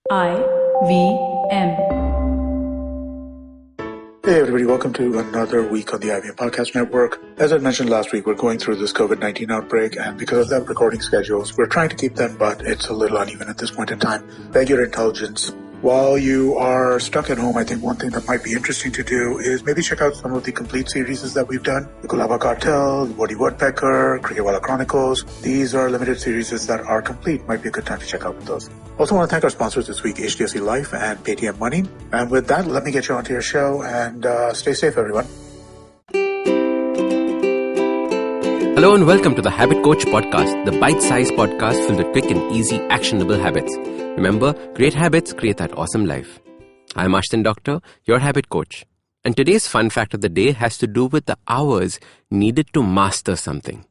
IVM. Hey everybody, welcome to another week on the IVM Podcast Network. As I mentioned last week, we're going through this COVID-19 outbreak, and because of that recording schedules, we're trying to keep them, but it's a little uneven at this point in time. Beg your indulgence. While you are stuck at home, I think one thing that might be interesting to do is maybe check out some of the complete series that we've done. The Kulaba Cartel, Woody Woodpecker, Cricketwala Chronicles. These are limited series that are complete. Might be a good time to check out those. Also want to thank our sponsors this week, HDFC Life and Paytm Money. And with that, let me get you onto your show and stay safe, everyone. Hello and welcome to the Habit Coach Podcast, the bite-sized podcast filled with quick and easy, actionable habits. Remember, great habits create that awesome life. I'm Ashdin Doctor, your habit coach. And today's fun fact of the day has to do with the hours needed to master something.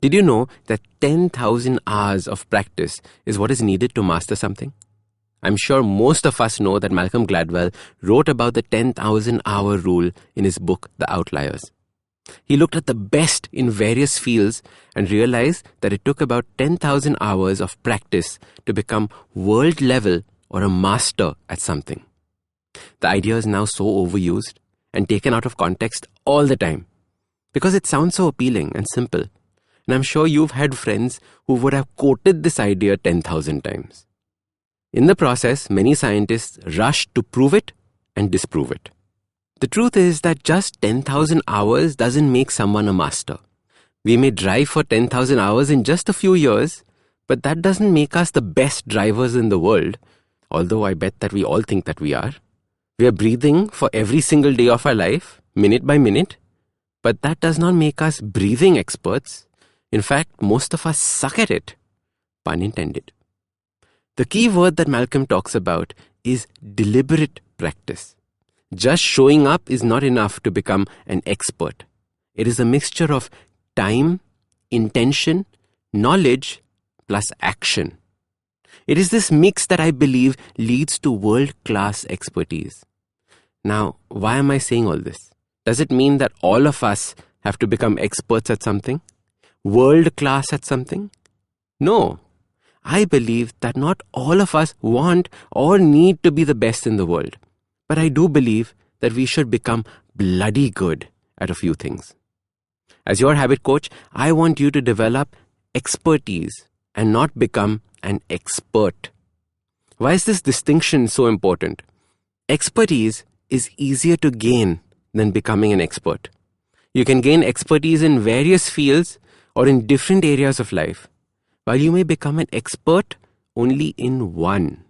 Did you know that 10,000 hours of practice is what is needed to master something? I'm sure most of us know that Malcolm Gladwell wrote about the 10,000 hour rule in his book, The Outliers. He looked at the best in various fields and realized that it took about 10,000 hours of practice to become world level or a master at something. The idea is now so overused and taken out of context all the time because it sounds so appealing and simple. And I'm sure you've had friends who would have quoted this idea 10,000 times. In the process, many scientists rush to prove it and disprove it. The truth is that just 10,000 hours doesn't make someone a master. We may drive for 10,000 hours in just a few years, but that doesn't make us the best drivers in the world, although I bet that we all think that we are. We are breathing for every single day of our life, minute by minute, but that does not make us breathing experts. In fact, most of us suck at it, pun intended. The key word that Malcolm talks about is deliberate practice. Just showing up is not enough to become an expert. It is a mixture of time, intention, knowledge, plus action. It is this mix that I believe leads to world-class expertise. Now, why am I saying all this? Does it mean that all of us have to become experts at something? World-class at something? No. I believe that not all of us want or need to be the best in the world. But I do believe that we should become bloody good at a few things. As your habit coach, I want you to develop expertise and not become an expert. Why is this distinction so important? Expertise is easier to gain than becoming an expert. You can gain expertise in various fields or in different areas of life, while you may become an expert only in one.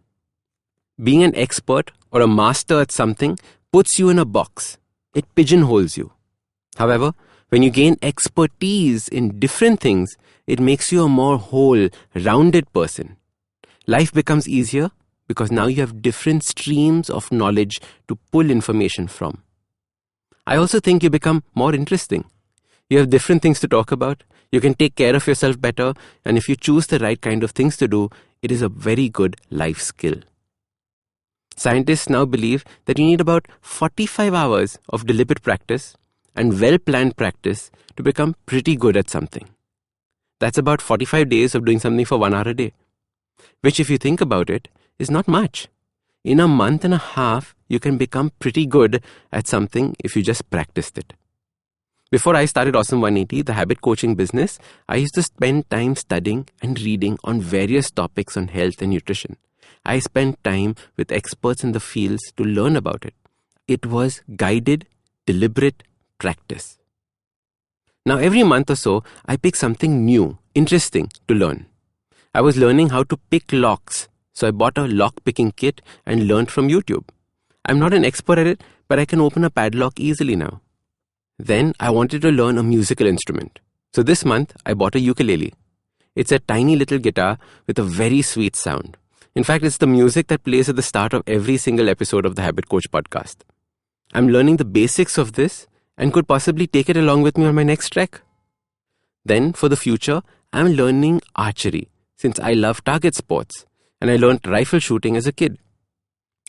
Being an expert or a master at something puts you in a box. It pigeonholes you. However, when you gain expertise in different things, it makes you a more whole, rounded person. Life becomes easier because now you have different streams of knowledge to pull information from. I also think you become more interesting. You have different things to talk about. You can take care of yourself better. And if you choose the right kind of things to do, it is a very good life skill. Scientists now believe that you need about 45 hours of deliberate practice and well-planned practice to become pretty good at something. That's about 45 days of doing something for 1 hour a day, which if you think about it, is not much. In a month and a half, you can become pretty good at something if you just practiced it. Before I started Awesome 180, the habit coaching business, I used to spend time studying and reading on various topics on health and nutrition. I spent time with experts in the fields to learn about it. It was guided, deliberate practice. Now, every month or so, I pick something new, interesting to learn. I was learning how to pick locks, so I bought a lock-picking kit and learned from YouTube. I'm not an expert at it, but I can open a padlock easily now. Then, I wanted to learn a musical instrument. So this month, I bought a ukulele. It's a tiny little guitar with a very sweet sound. In fact, it's the music that plays at the start of every single episode of the Habit Coach podcast. I'm learning the basics of this and could possibly take it along with me on my next trek. Then, for the future, I'm learning archery since I love target sports and I learned rifle shooting as a kid.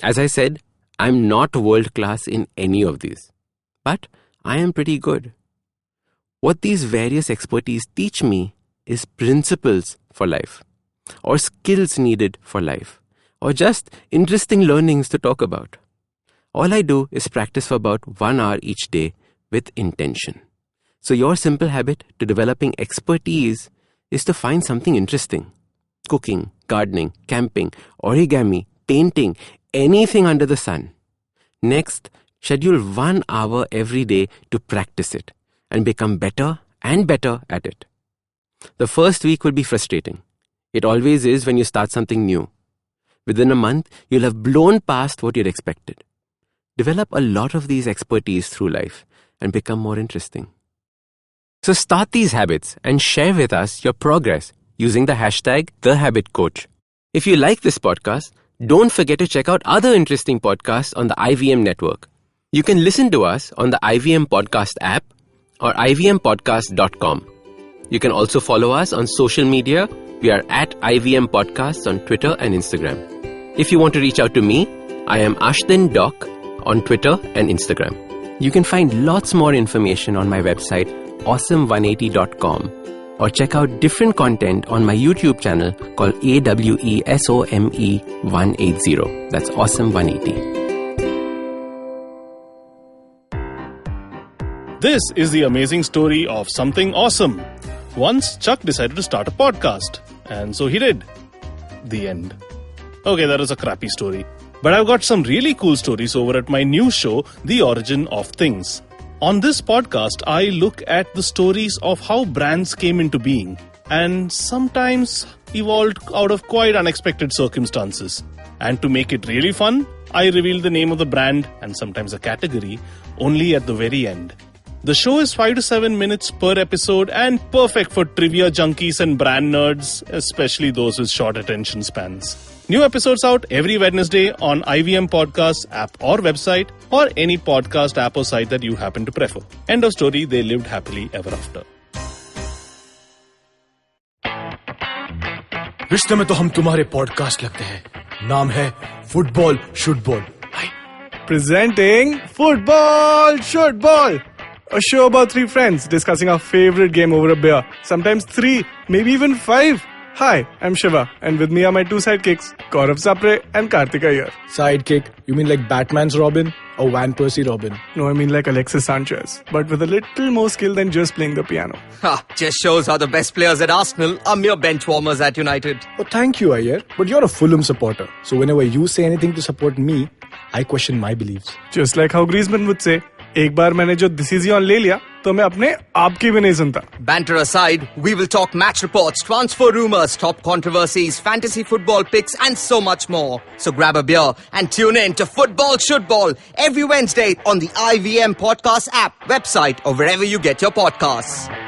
As I said, I'm not world class in any of these, but I am pretty good. What these various expertise teach me is principles for life, or skills needed for life, or just interesting learnings to talk about. All I do is practice for about 1 hour each day with intention. So your simple habit to developing expertise is to find something interesting. Cooking, gardening, camping, origami, painting, anything under the sun. Next, schedule 1 hour every day to practice it and become better and better at it. The first week will be frustrating. It always is when you start something new. Within a month, you'll have blown past what you'd expected. Develop a lot of these expertise through life and become more interesting. So start these habits and share with us your progress using the hashtag #TheHabitCoach. If you like this podcast, don't forget to check out other interesting podcasts on the IVM network. You can listen to us on the IVM Podcast app or ivmpodcast.com. You can also follow us on social media. We are at IVM Podcasts on Twitter and Instagram. If you want to reach out to me, I am Ashdin Doc on Twitter and Instagram. You can find lots more information on my website, awesome180.com, or check out different content on my YouTube channel called AWESOME180. That's Awesome180. This is the amazing story of something awesome. Once Chuck decided to start a podcast, and so he did. The end. Okay, that was a crappy story. But I've got some really cool stories over at my new show, The Origin of Things. On this podcast, I look at the stories of how brands came into being and sometimes evolved out of quite unexpected circumstances. And to make it really fun, I reveal the name of the brand and sometimes a category only at the very end. The show is 5 to 7 minutes per episode and perfect for trivia junkies and brand nerds, especially those with short attention spans. New episodes out every Wednesday on IVM Podcasts app or website, or any podcast app or site that you happen to prefer. End of story. They lived happily ever after. रिश्ते में तो हम तुम्हारे podcast लगते हैं. नाम है football शुटबॉल. Presenting Football Should Ball, a show about 3 friends discussing our favorite game over a beer. Sometimes 3, maybe even 5. Hi, I'm Shiva, and with me are my 2 sidekicks, Gaurav Sapre and Karthik Iyer. Sidekick? You mean like Batman's Robin or Van Persie Robin? No, I mean like Alexis Sanchez, but with a little more skill than just playing the piano. Just shows how the best players at Arsenal are mere bench warmers at United. Oh, thank you, Iyer. But you're a Fulham supporter, so whenever you say anything to support me, I question my beliefs. Just like how Griezmann would say, एक बार मैंने जो decision ले लिया, तो मैं अपने आप की भी नहीं सुनता. Banter aside, we will talk match reports, transfer rumors, top controversies, fantasy football picks, and so much more. So grab a beer and tune in to Football Should Ball every Wednesday on the IVM Podcast app, website, or wherever you get your podcasts.